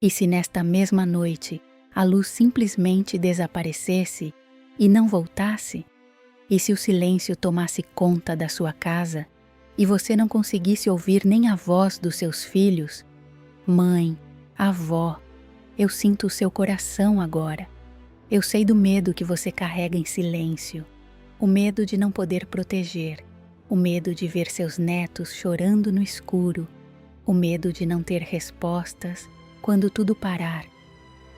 E se nesta mesma noite a luz simplesmente desaparecesse e não voltasse? E se o silêncio tomasse conta da sua casa e você não conseguisse ouvir nem a voz dos seus filhos? Mãe, avó, eu sinto o seu coração agora. Eu sei do medo que você carrega em silêncio, o medo de não poder proteger, o medo de ver seus netos chorando no escuro, o medo de não ter respostas quando tudo parar.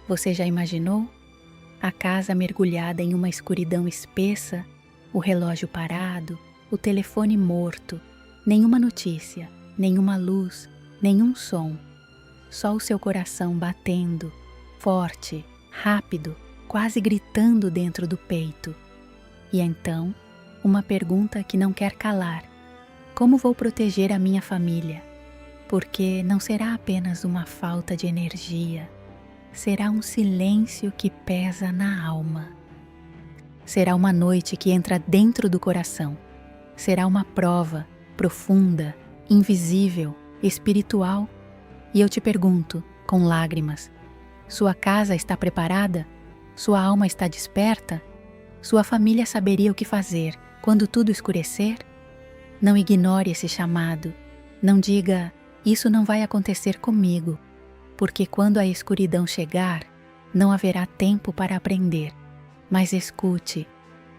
Você já imaginou? A casa mergulhada em uma escuridão espessa, o relógio parado, o telefone morto, nenhuma notícia, nenhuma luz, nenhum som. Só o seu coração batendo, forte, rápido, quase gritando dentro do peito. E então, uma pergunta que não quer calar: como vou proteger a minha família? Porque não será apenas uma falta de energia, será um silêncio que pesa na alma. Será uma noite que entra dentro do coração. Será uma prova profunda, invisível, espiritual. E eu te pergunto, com lágrimas: sua casa está preparada? Sua alma está desperta? Sua família saberia o que fazer quando tudo escurecer? Não ignore esse chamado. Não diga: isso não vai acontecer comigo, porque quando a escuridão chegar, não haverá tempo para aprender. Mas escute,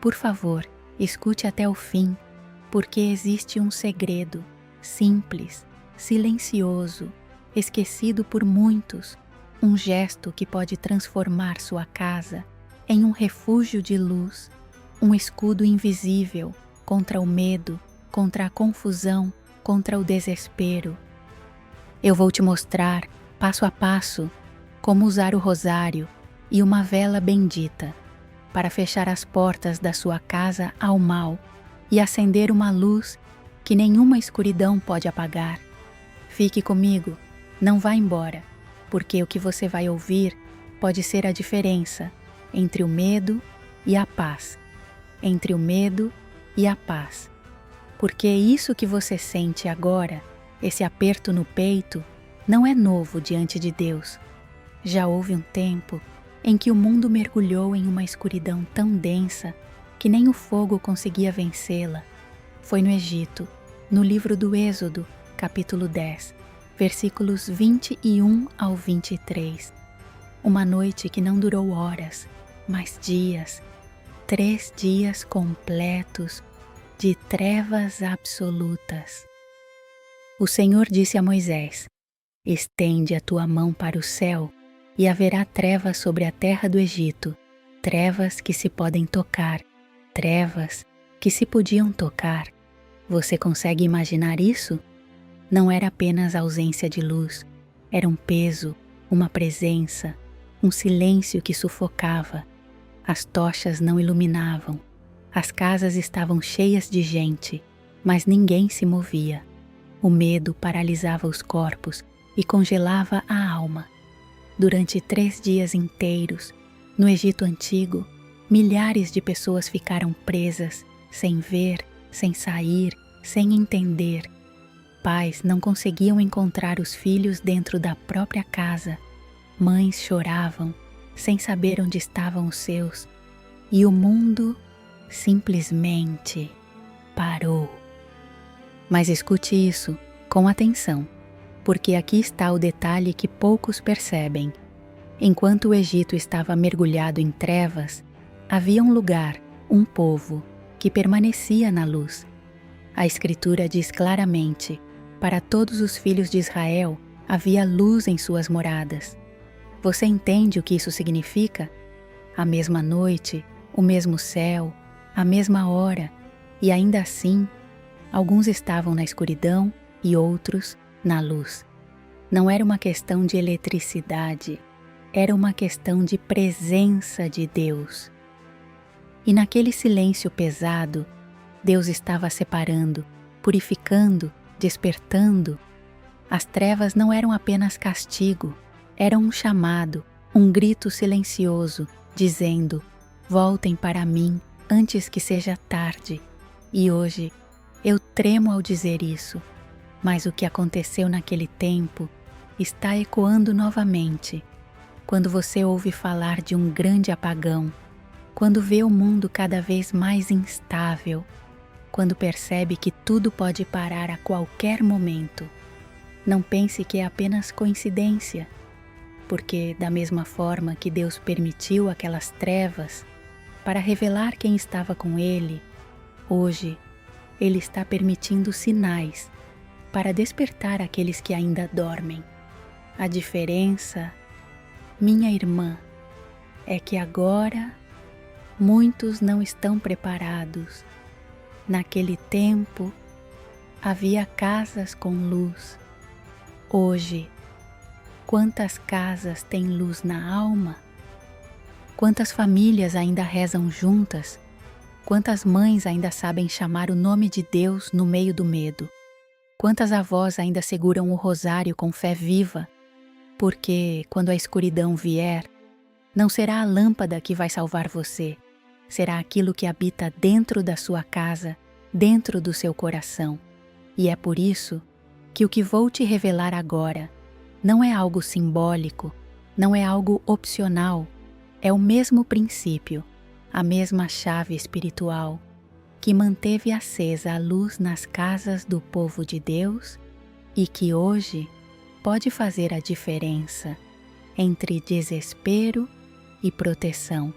por favor, escute até o fim, porque existe um segredo, simples, silencioso, esquecido por muitos, um gesto que pode transformar sua casa em um refúgio de luz, um escudo invisível contra o medo, contra a confusão, contra o desespero. Eu vou te mostrar, passo a passo, como usar o rosário e uma vela bendita para fechar as portas da sua casa ao mal e acender uma luz que nenhuma escuridão pode apagar. Fique comigo, não vá embora, porque o que você vai ouvir pode ser a diferença entre o medo e a paz. Entre o medo e a paz. Porque isso que você sente agora, esse aperto no peito, não é novo diante de Deus. Já houve um tempo em que o mundo mergulhou em uma escuridão tão densa que nem o fogo conseguia vencê-la. Foi no Egito, no livro do Êxodo, capítulo 10, versículos 21 ao 23. Uma noite que não durou horas, mas dias, 3 dias completos de trevas absolutas. O Senhor disse a Moisés: estende a tua mão para o céu e haverá trevas sobre a terra do Egito, trevas que se podem tocar, trevas que se podiam tocar. Você consegue imaginar isso? Não era apenas ausência de luz, era um peso, uma presença, um silêncio que sufocava. As tochas não iluminavam, as casas estavam cheias de gente, mas ninguém se movia. O medo paralisava os corpos e congelava a alma. Durante 3 dias inteiros, no Egito Antigo, milhares de pessoas ficaram presas, sem ver, sem sair, sem entender. Pais não conseguiam encontrar os filhos dentro da própria casa. Mães choravam, sem saber onde estavam os seus. E o mundo simplesmente parou. Mas escute isso com atenção, porque aqui está o detalhe que poucos percebem. Enquanto o Egito estava mergulhado em trevas, havia um lugar, um povo, que permanecia na luz. A Escritura diz claramente: para todos os filhos de Israel havia luz em suas moradas. Você entende o que isso significa? A mesma noite, o mesmo céu, a mesma hora, e ainda assim, alguns estavam na escuridão e outros na luz. Não era uma questão de eletricidade, era uma questão de presença de Deus. E naquele silêncio pesado, Deus estava separando, purificando, despertando. As trevas não eram apenas castigo, eram um chamado, um grito silencioso, dizendo: voltem para mim antes que seja tarde. E hoje, eu tremo ao dizer isso, mas o que aconteceu naquele tempo está ecoando novamente quando você ouve falar de um grande apagão, quando vê o mundo cada vez mais instável, quando percebe que tudo pode parar a qualquer momento. Não pense que é apenas coincidência, porque da mesma forma que Deus permitiu aquelas trevas para revelar quem estava com Ele, hoje Ele está permitindo sinais para despertar aqueles que ainda dormem. A diferença, minha irmã, é que agora muitos não estão preparados. Naquele tempo havia casas com luz. Hoje, quantas casas têm luz na alma? Quantas famílias ainda rezam juntas? Quantas mães ainda sabem chamar o nome de Deus no meio do medo? Quantas avós ainda seguram o rosário com fé viva? Porque, quando a escuridão vier, não será a lâmpada que vai salvar você, será aquilo que habita dentro da sua casa, dentro do seu coração. E é por isso que o que vou te revelar agora não é algo simbólico, não é algo opcional, é o mesmo princípio, a mesma chave espiritual que manteve acesa a luz nas casas do povo de Deus e que hoje pode fazer a diferença entre desespero e proteção,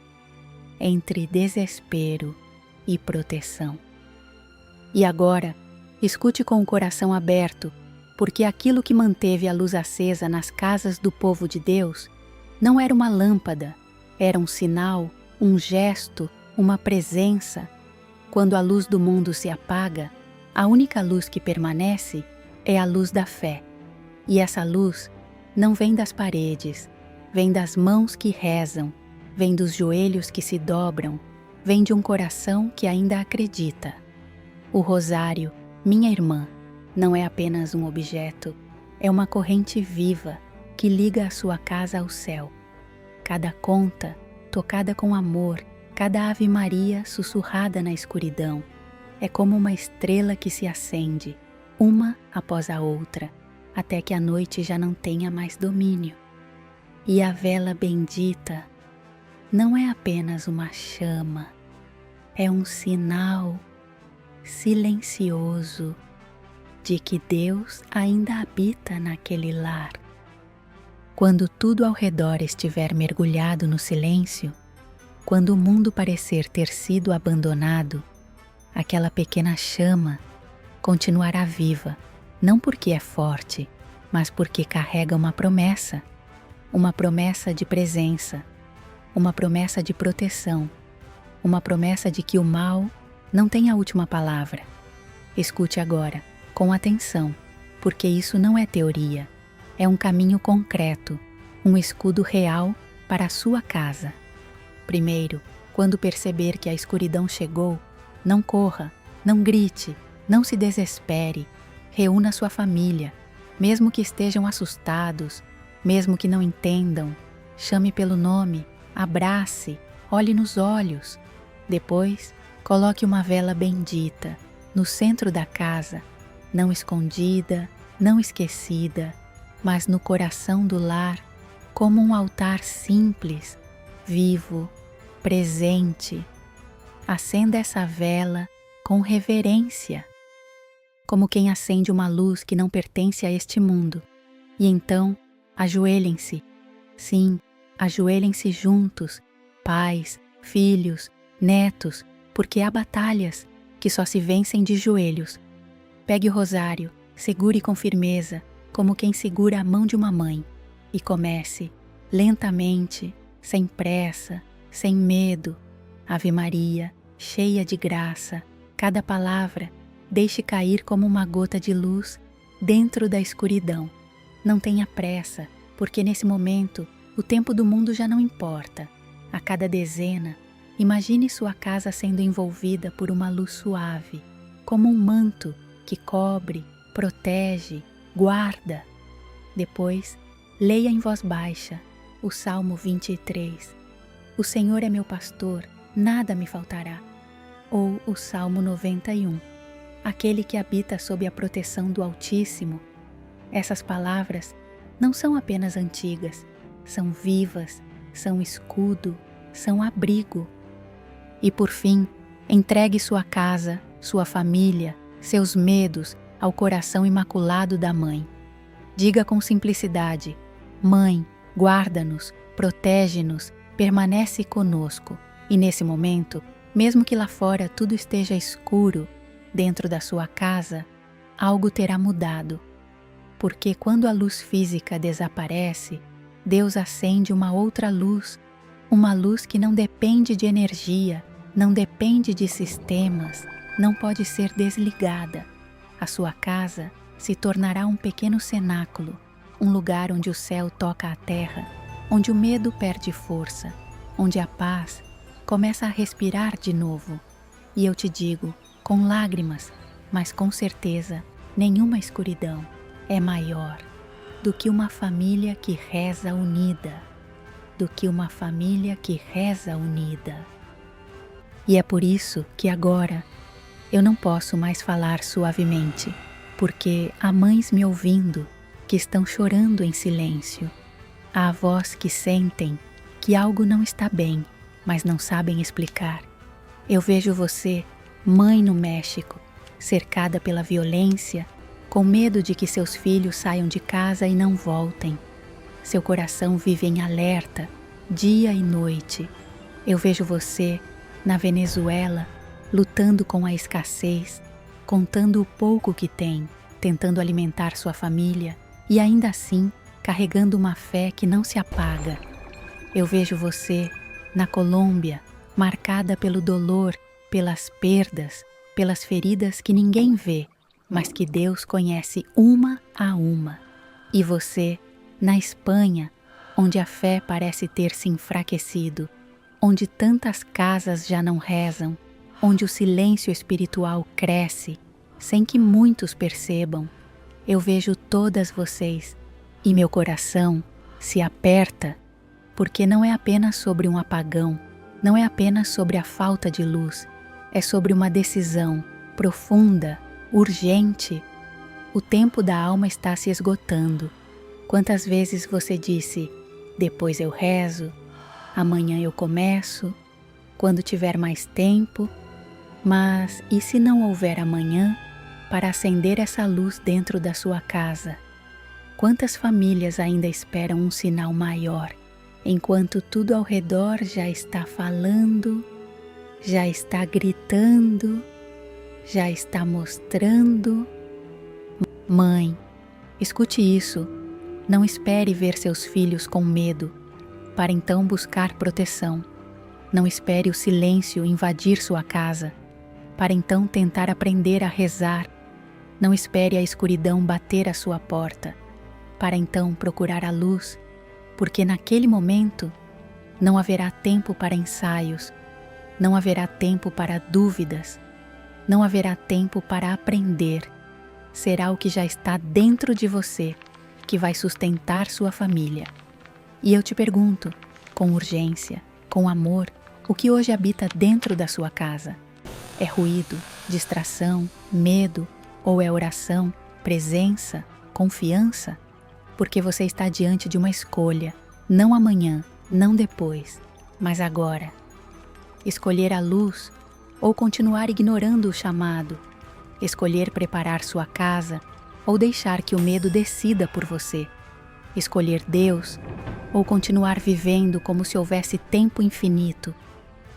entre desespero e proteção. E agora, escute com o coração aberto, porque aquilo que manteve a luz acesa nas casas do povo de Deus não era uma lâmpada, era um sinal, um gesto, uma presença. Quando a luz do mundo se apaga, a única luz que permanece é a luz da fé. E essa luz não vem das paredes, vem das mãos que rezam, vem dos joelhos que se dobram, vem de um coração que ainda acredita. O rosário, minha irmã, não é apenas um objeto, é uma corrente viva que liga a sua casa ao céu. Cada conta, tocada com amor, cada Ave Maria sussurrada na escuridão, é como uma estrela que se acende, uma após a outra, até que a noite já não tenha mais domínio. E a vela bendita não é apenas uma chama, é um sinal silencioso de que Deus ainda habita naquele lar. Quando tudo ao redor estiver mergulhado no silêncio, quando o mundo parecer ter sido abandonado, aquela pequena chama continuará viva, não porque é forte, mas porque carrega uma promessa de presença, uma promessa de proteção, uma promessa de que o mal não tem a última palavra. Escute agora, com atenção, porque isso não é teoria, é um caminho concreto, um escudo real para a sua casa. Primeiro, quando perceber que a escuridão chegou, não corra, não grite, não se desespere, reúna sua família, mesmo que estejam assustados, mesmo que não entendam, chame pelo nome, abrace, olhe nos olhos. Depois, coloque uma vela bendita no centro da casa, não escondida, não esquecida, mas no coração do lar, como um altar simples, vivo, presente. Acenda essa vela com reverência, como quem acende uma luz que não pertence a este mundo. E então, ajoelhem-se. Sim, ajoelhem-se juntos, pais, filhos, netos, porque há batalhas que só se vencem de joelhos. Pegue o rosário, segure com firmeza, como quem segura a mão de uma mãe, e comece, lentamente, sem pressa, sem medo. Ave Maria, cheia de graça, cada palavra deixe cair como uma gota de luz dentro da escuridão. Não tenha pressa, porque nesse momento o tempo do mundo já não importa. A cada dezena, imagine sua casa sendo envolvida por uma luz suave, como um manto que cobre, protege, guarda. Depois, leia em voz baixa o Salmo 23. O Senhor é meu pastor, nada me faltará. Ou o Salmo 91. Aquele que habita sob a proteção do Altíssimo. Essas palavras não são apenas antigas, são vivas, são escudo, são abrigo. E por fim, entregue sua casa, sua família, seus medos ao coração imaculado da Mãe. Diga com simplicidade: Mãe, guarda-nos, protege-nos, permanece conosco. E nesse momento, mesmo que lá fora tudo esteja escuro, dentro da sua casa, algo terá mudado. Porque quando a luz física desaparece, Deus acende uma outra luz, uma luz que não depende de energia, não depende de sistemas, não pode ser desligada. A sua casa se tornará um pequeno cenáculo, um lugar onde o céu toca a terra, onde o medo perde força, onde a paz começa a respirar de novo. E eu te digo, com lágrimas, mas com certeza, nenhuma escuridão é maior do que uma família que reza unida, do que uma família que reza unida. E é por isso que agora eu não posso mais falar suavemente, porque há mães me ouvindo que estão chorando em silêncio. Há avós que sentem que algo não está bem, mas não sabem explicar. Eu vejo você, mãe no México, cercada pela violência, com medo de que seus filhos saiam de casa e não voltem. Seu coração vive em alerta, dia e noite. Eu vejo você, na Venezuela, lutando com a escassez, contando o pouco que tem, tentando alimentar sua família e ainda assim carregando uma fé que não se apaga. Eu vejo você, na Colômbia, marcada pelo dolor, pelas perdas, pelas feridas que ninguém vê, mas que Deus conhece uma a uma. E você, na Espanha, onde a fé parece ter se enfraquecido, onde tantas casas já não rezam, onde o silêncio espiritual cresce, sem que muitos percebam. Eu vejo todas vocês e meu coração se aperta, porque não é apenas sobre um apagão, não é apenas sobre a falta de luz, é sobre uma decisão profunda, urgente. O tempo da alma está se esgotando. Quantas vezes você disse: depois eu rezo, amanhã eu começo, quando tiver mais tempo? Mas e se não houver amanhã para acender essa luz dentro da sua casa? Quantas famílias ainda esperam um sinal maior, enquanto tudo ao redor já está falando, já está gritando, já está mostrando? Mãe, escute isso. Não espere ver seus filhos com medo, para então buscar proteção. Não espere o silêncio invadir sua casa, para então tentar aprender a rezar. Não espere a escuridão bater à sua porta, para então procurar a luz, porque naquele momento não haverá tempo para ensaios, não haverá tempo para dúvidas, não haverá tempo para aprender. Será o que já está dentro de você que vai sustentar sua família. E eu te pergunto, com urgência, com amor, o que hoje habita dentro da sua casa? É ruído, distração, medo, ou é oração, presença, confiança? Porque você está diante de uma escolha, não amanhã, não depois, mas agora. Escolher a luz ou continuar ignorando o chamado. Escolher preparar sua casa ou deixar que o medo decida por você. Escolher Deus ou continuar vivendo como se houvesse tempo infinito.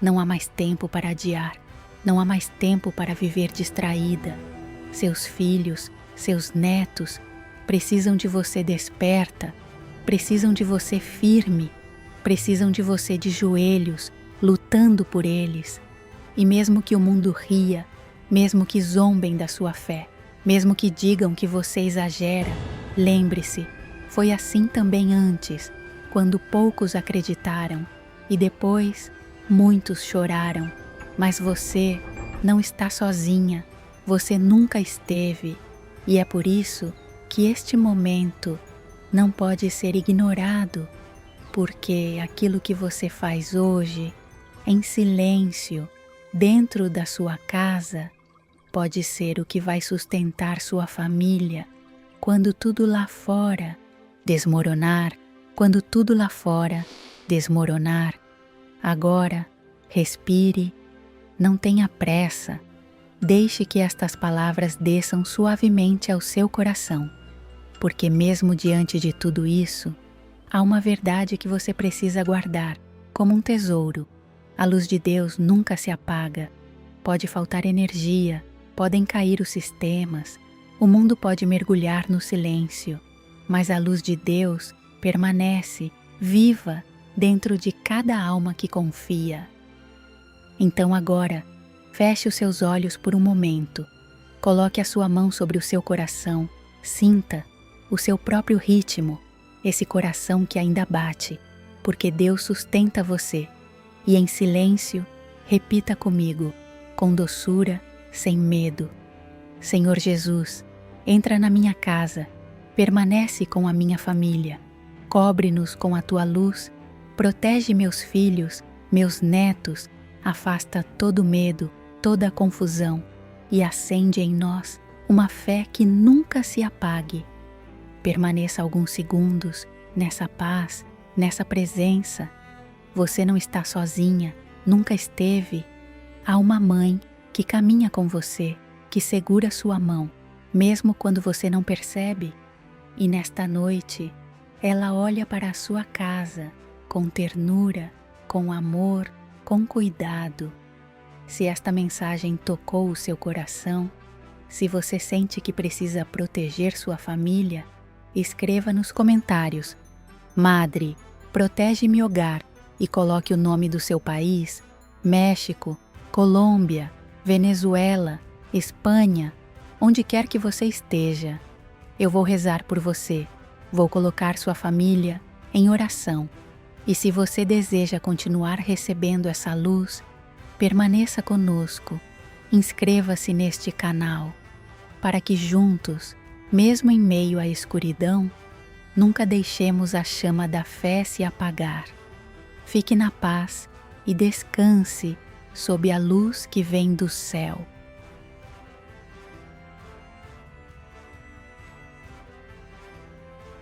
Não há mais tempo para adiar, não há mais tempo para viver distraída. Seus filhos, seus netos precisam de você desperta, precisam de você firme, precisam de você de joelhos, lutando por eles. E mesmo que o mundo ria, mesmo que zombem da sua fé, mesmo que digam que você exagera, lembre-se, foi assim também antes, quando poucos acreditaram e depois muitos choraram. Mas você não está sozinha, você nunca esteve, e é por isso que este momento não pode ser ignorado, porque aquilo que você faz hoje, em silêncio, dentro da sua casa, pode ser o que vai sustentar sua família quando tudo lá fora desmoronar quando tudo lá fora desmoronar. Agora, respire, não tenha pressa, deixe que estas palavras desçam suavemente ao seu coração, porque mesmo diante de tudo isso, há uma verdade que você precisa guardar como um tesouro. A luz de Deus nunca se apaga. Pode faltar energia, podem cair os sistemas, o mundo pode mergulhar no silêncio, mas a luz de Deus permanece viva dentro de cada alma que confia. Então agora, feche os seus olhos por um momento, coloque a sua mão sobre o seu coração, sinta o seu próprio ritmo, esse coração que ainda bate, porque Deus sustenta você. E em silêncio, repita comigo, com doçura, sem medo: Senhor Jesus, entra na minha casa, permanece com a minha família, cobre-nos com a tua luz, protege meus filhos, meus netos, afasta todo medo, toda confusão e acende em nós uma fé que nunca se apague. Permaneça alguns segundos nessa paz, nessa presença. Você não está sozinha, nunca esteve. Há uma mãe que caminha com você, que segura sua mão, mesmo quando você não percebe. E nesta noite, ela olha para a sua casa com ternura, com amor, com cuidado. Se esta mensagem tocou o seu coração, se você sente que precisa proteger sua família, escreva nos comentários: Madre, protege meu hogar, e coloque o nome do seu país, México, Colômbia, Venezuela, Espanha, onde quer que você esteja. Eu vou rezar por você, vou colocar sua família em oração. E se você deseja continuar recebendo essa luz, permaneça conosco, inscreva-se neste canal, para que juntos, mesmo em meio à escuridão, nunca deixemos a chama da fé se apagar. Fique na paz e descanse sob a luz que vem do céu.